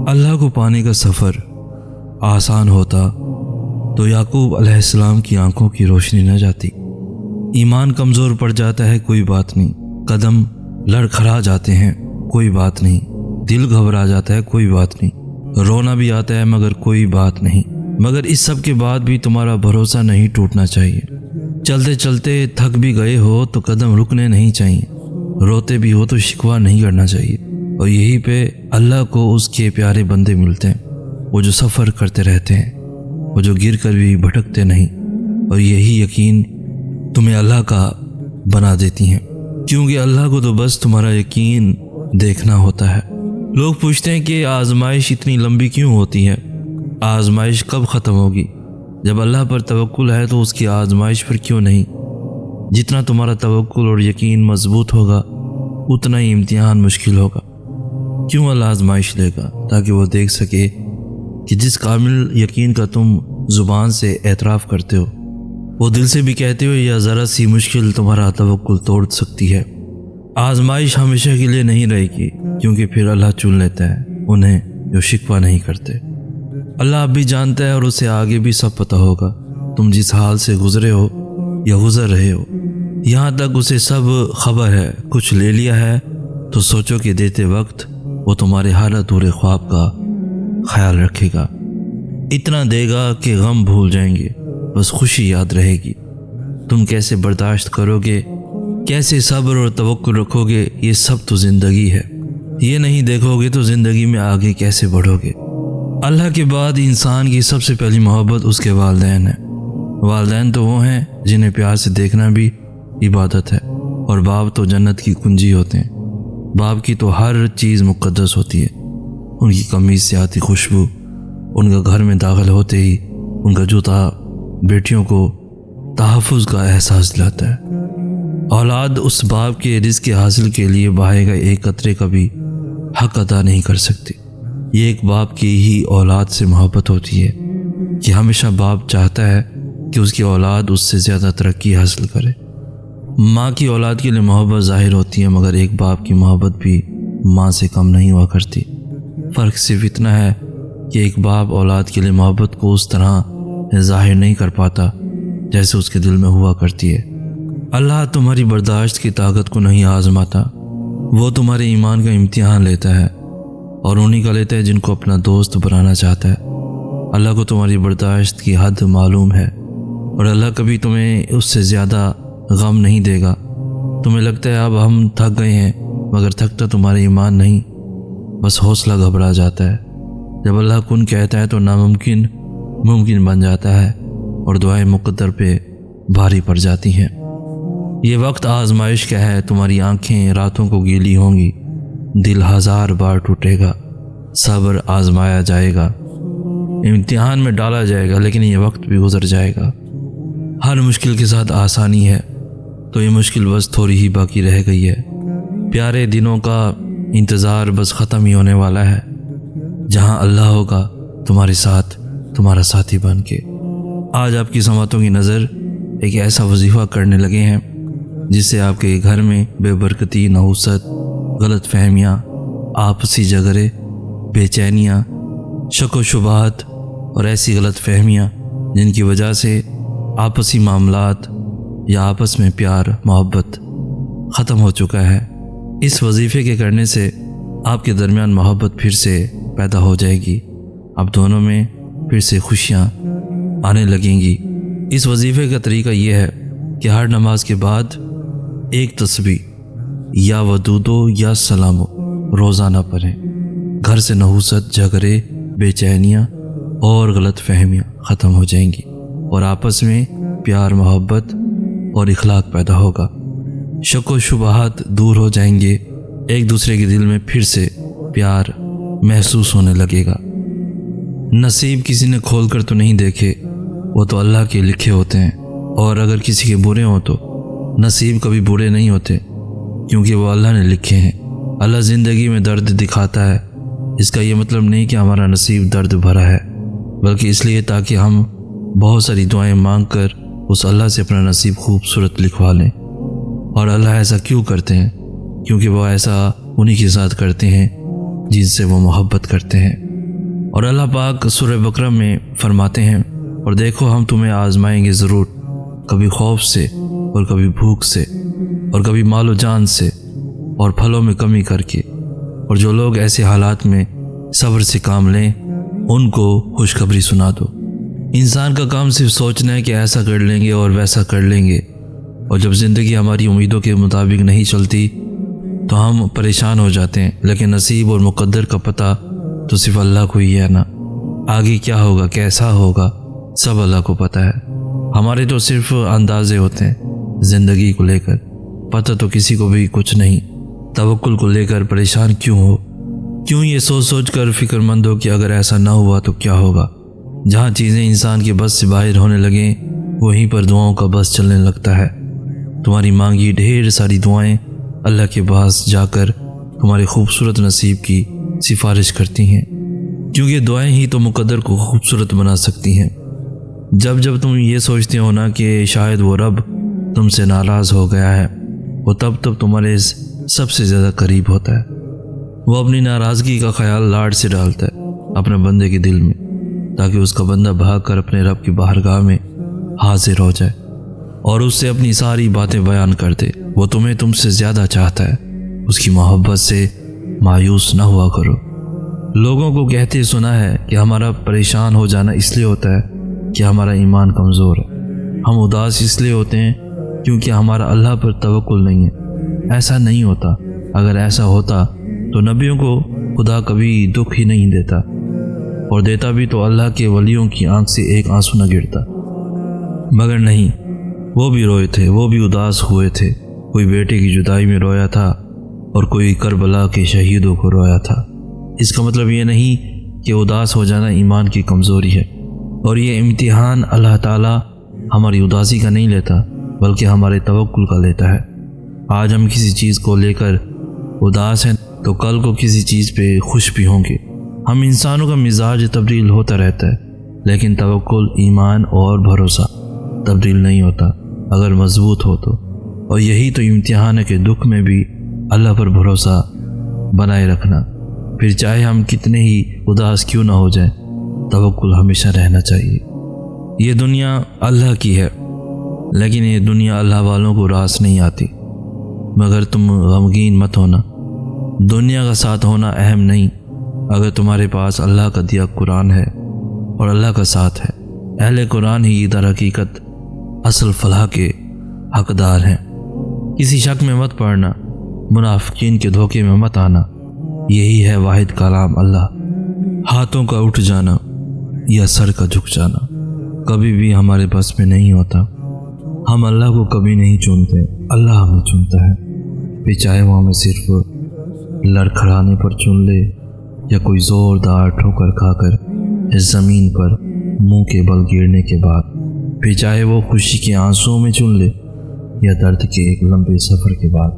اللہ کو پانے کا سفر آسان ہوتا تو یعقوب علیہ السلام کی آنکھوں کی روشنی نہ جاتی۔ ایمان کمزور پڑ جاتا ہے، کوئی بات نہیں، قدم لڑکھڑا جاتے ہیں، کوئی بات نہیں، دل گھبرا جاتا ہے، کوئی بات نہیں، رونا بھی آتا ہے، مگر کوئی بات نہیں، مگر اس سب کے بعد بھی تمہارا بھروسہ نہیں ٹوٹنا چاہیے۔ چلتے چلتے تھک بھی گئے ہو تو قدم رکنے نہیں چاہیے، روتے بھی ہو تو شکوہ نہیں کرنا چاہیے، اور یہی پہ اللہ کو اس کے پیارے بندے ملتے ہیں، وہ جو سفر کرتے رہتے ہیں، وہ جو گر کر بھی بھٹکتے نہیں، اور یہی یقین تمہیں اللہ کا بنا دیتی ہیں، کیونکہ اللہ کو تو بس تمہارا یقین دیکھنا ہوتا ہے۔ لوگ پوچھتے ہیں کہ آزمائش اتنی لمبی کیوں ہوتی ہے، آزمائش کب ختم ہوگی؟ جب اللہ پر توکل ہے تو اس کی آزمائش پر کیوں نہیں؟ جتنا تمہارا توکل اور یقین مضبوط ہوگا اتنا ہی امتحان مشکل ہوگا۔ کیوں اللہ آزمائش لے گا؟ تاکہ وہ دیکھ سکے کہ جس کامل یقین کا تم زبان سے اعتراف کرتے ہو، وہ دل سے بھی کہتے ہو، یا ذرا سی مشکل تمہارا توکل توڑ سکتی ہے۔ آزمائش ہمیشہ کے لیے نہیں رہے گی، کیونکہ پھر اللہ چن لیتا ہے انہیں جو شکوہ نہیں کرتے۔ اللہ اب بھی جانتا ہے اور اسے آگے بھی سب پتہ ہوگا، تم جس حال سے گزرے ہو یا گزر رہے ہو، یہاں تک اسے سب خبر ہے۔ کچھ لے لیا ہے تو سوچو کہ دیتے وقت وہ تمہارے ہر ادھورے خواب کا خیال رکھے گا، اتنا دے گا کہ غم بھول جائیں گے، بس خوشی یاد رہے گی۔ تم کیسے برداشت کرو گے، کیسے صبر اور توکل رکھو گے، یہ سب تو زندگی ہے۔ یہ نہیں دیکھو گے تو زندگی میں آگے کیسے بڑھو گے؟ اللہ کے بعد انسان کی سب سے پہلی محبت اس کے والدین ہے۔ والدین تو وہ ہیں جنہیں پیار سے دیکھنا بھی عبادت ہے، اور باپ تو جنت کی کنجی ہوتے ہیں۔ باپ کی تو ہر چیز مقدس ہوتی ہے، ان کی قمیض سے آتی خوشبو، ان کا گھر میں داخل ہوتے ہی ان کا جوتا بیٹیوں کو تحفظ کا احساس دلاتا ہے۔ اولاد اس باپ کے رزق حاصل کے لیے بہائے گئے ایک قطرے کا بھی حق ادا نہیں کر سکتی۔ یہ ایک باپ کی ہی اولاد سے محبت ہوتی ہے کہ ہمیشہ باپ چاہتا ہے کہ اس کی اولاد اس سے زیادہ ترقی حاصل کرے۔ ماں کی اولاد کے لیے محبت ظاہر ہوتی ہے، مگر ایک باپ کی محبت بھی ماں سے کم نہیں ہوا کرتی۔ فرق صرف اتنا ہے کہ ایک باپ اولاد کے لیے محبت کو اس طرح ظاہر نہیں کر پاتا جیسے اس کے دل میں ہوا کرتی ہے۔ اللہ تمہاری برداشت کی طاقت کو نہیں آزماتا، وہ تمہارے ایمان کا امتحان لیتا ہے، اور انہی کا لیتا ہے جن کو اپنا دوست بنانا چاہتا ہے۔ اللہ کو تمہاری برداشت کی حد معلوم ہے، اور اللہ کبھی تمہیں اس سے زیادہ غم نہیں دے گا۔ تمہیں لگتا ہے اب ہم تھک گئے ہیں، مگر تھکتا تمہارا ایمان نہیں، بس حوصلہ گھبرا جاتا ہے۔ جب اللہ کن کہتا ہے تو ناممکن ممکن بن جاتا ہے، اور دعائیں مقدر پہ بھاری پڑ جاتی ہیں۔ یہ وقت آزمائش کا ہے، تمہاری آنکھیں راتوں کو گیلی ہوں گی، دل ہزار بار ٹوٹے گا، صبر آزمایا جائے گا، امتحان میں ڈالا جائے گا، لیکن یہ وقت بھی گزر جائے گا۔ ہر مشکل کے ساتھ آسانی ہے، تو یہ مشکل بس تھوڑی ہی باقی رہ گئی ہے۔ پیارے دنوں کا انتظار بس ختم ہی ہونے والا ہے، جہاں اللہ ہوگا تمہارے ساتھ، تمہارا ساتھی بن کے۔ آج آپ کی سماعتوں کی نظر ایک ایسا وظیفہ کرنے لگے ہیں جس سے آپ کے گھر میں بے برکتی، نحوست، غلط فہمیاں، آپسی جھگڑے، بے چینیاں، شک و شبہات اور ایسی غلط فہمیاں جن کی وجہ سے آپسی معاملات یا آپس میں پیار محبت ختم ہو چکا ہے۔ اس وظیفے کے کرنے سے آپ کے درمیان محبت پھر سے پیدا ہو جائے گی، اب دونوں میں پھر سے خوشیاں آنے لگیں گی۔ اس وظیفے کا طریقہ یہ ہے کہ ہر نماز کے بعد ایک تسبیح یا ودودو یا سلامو روزانہ پڑھیں۔ گھر سے نحوست، جھگڑے، بے چینیاں اور غلط فہمیاں ختم ہو جائیں گی، اور آپس میں پیار، محبت اور اخلاق پیدا ہوگا۔ شک و شبہات دور ہو جائیں گے، ایک دوسرے کے دل میں پھر سے پیار محسوس ہونے لگے گا۔ نصیب کسی نے کھول کر تو نہیں دیکھے، وہ تو اللہ کے لکھے ہوتے ہیں، اور اگر کسی کے برے ہوں تو نصیب کبھی برے نہیں ہوتے، کیونکہ وہ اللہ نے لکھے ہیں۔ اللہ زندگی میں درد دکھاتا ہے، اس کا یہ مطلب نہیں کہ ہمارا نصیب درد بھرا ہے، بلکہ اس لیے تاکہ ہم بہت ساری دعائیں مانگ کر اس اللہ سے اپنا نصیب خوبصورت لکھوا لیں۔ اور اللہ ایسا کیوں کرتے ہیں؟ کیونکہ وہ ایسا انہی کے ساتھ کرتے ہیں جن سے وہ محبت کرتے ہیں۔ اور اللہ پاک سورہ بقرہ میں فرماتے ہیں، اور دیکھو ہم تمہیں آزمائیں گے ضرور، کبھی خوف سے اور کبھی بھوک سے اور کبھی مال و جان سے اور پھلوں میں کمی کر کے، اور جو لوگ ایسے حالات میں صبر سے کام لیں ان کو خوشخبری سنا دو۔ انسان کا کام صرف سوچنا ہے کہ ایسا کر لیں گے اور ویسا کر لیں گے، اور جب زندگی ہماری امیدوں کے مطابق نہیں چلتی تو ہم پریشان ہو جاتے ہیں، لیکن نصیب اور مقدر کا پتہ تو صرف اللہ کو ہی ہے نا۔ آگے کیا ہوگا، کیسا ہوگا، سب اللہ کو پتہ ہے۔ ہمارے تو صرف اندازے ہوتے ہیں زندگی کو لے کر، پتہ تو کسی کو بھی کچھ نہیں۔ توکل کو لے کر پریشان کیوں ہو؟ کیوں یہ سوچ سوچ کر فکر مند ہو کہ اگر ایسا نہ ہوا تو کیا ہوگا؟ جہاں چیزیں انسان کے بس سے باہر ہونے لگیں وہیں پر دعاؤں کا بس چلنے لگتا ہے۔ تمہاری مانگی ڈھیر ساری دعائیں اللہ کے پاس جا کر تمہارے خوبصورت نصیب کی سفارش کرتی ہیں، کیونکہ دعائیں ہی تو مقدر کو خوبصورت بنا سکتی ہیں۔ جب جب تم یہ سوچتے ہو نا کہ شاید وہ رب تم سے ناراض ہو گیا ہے، وہ تب تمہارے سب سے زیادہ قریب ہوتا ہے۔ وہ اپنی ناراضگی کا خیال لاڈ سے ڈالتا ہے اپنے بندے کے دل میں، تاکہ اس کا بندہ بھاگ کر اپنے رب کی بارگاہ میں حاضر ہو جائے اور اس سے اپنی ساری باتیں بیان کر دے۔ وہ تمہیں تم سے زیادہ چاہتا ہے، اس کی محبت سے مایوس نہ ہوا کرو۔ لوگوں کو کہتے سنا ہے کہ ہمارا پریشان ہو جانا اس لیے ہوتا ہے کہ ہمارا ایمان کمزور ہے، ہم اداس اس لیے ہوتے ہیں کیونکہ ہمارا اللہ پر توکل نہیں ہے۔ ایسا نہیں ہوتا، اگر ایسا ہوتا تو نبیوں کو خدا کبھی دکھ ہی نہیں دیتا، اور دیتا بھی تو اللہ کے ولیوں کی آنکھ سے ایک آنسو نہ گرتا۔ مگر نہیں، وہ بھی روئے تھے، وہ بھی اداس ہوئے تھے۔ کوئی بیٹے کی جدائی میں رویا تھا اور کوئی کربلا کے شہیدوں کو رویا تھا۔ اس کا مطلب یہ نہیں کہ اداس ہو جانا ایمان کی کمزوری ہے، اور یہ امتحان اللہ تعالیٰ ہماری اداسی کا نہیں لیتا بلکہ ہمارے توکل کا لیتا ہے۔ آج ہم کسی چیز کو لے کر اداس ہیں تو کل کو کسی چیز پہ خوش بھی ہوں گے۔ ہم انسانوں کا مزاج تبدیل ہوتا رہتا ہے، لیکن توکل، ایمان اور بھروسہ تبدیل نہیں ہوتا اگر مضبوط ہو تو۔ اور یہی تو امتحان ہے کہ دکھ میں بھی اللہ پر بھروسہ بنائے رکھنا، پھر چاہے ہم کتنے ہی اداس کیوں نہ ہو جائیں، توکل ہمیشہ رہنا چاہیے۔ یہ دنیا اللہ کی ہے، لیکن یہ دنیا اللہ والوں کو راس نہیں آتی۔ مگر تم غمگین مت ہونا، دنیا کا ساتھ ہونا اہم نہیں۔ اگر تمہارے پاس اللہ کا دیا قرآن ہے اور اللہ کا ساتھ ہے، اہل قرآن ہی در حقیقت اصل فلاح کے حقدار ہیں۔ کسی شک میں مت پڑنا، منافقین کے دھوکے میں مت آنا۔ یہی ہے واحد کلام اللہ۔ ہاتھوں کا اٹھ جانا یا سر کا جھک جانا کبھی بھی ہمارے بس میں نہیں ہوتا۔ ہم اللہ کو کبھی نہیں چنتے، اللہ ہمیں چنتا ہے، پھر چاہے وہ ہمیں صرف لڑکھڑانے پر چن لے یا کوئی زوردار ٹھوکر کھا کر اس زمین پر منہ کے بل گرنے کے بعد، پھر چاہے وہ خوشی کے آنسوؤں میں چن لے یا درد کے ایک لمبے سفر کے بعد۔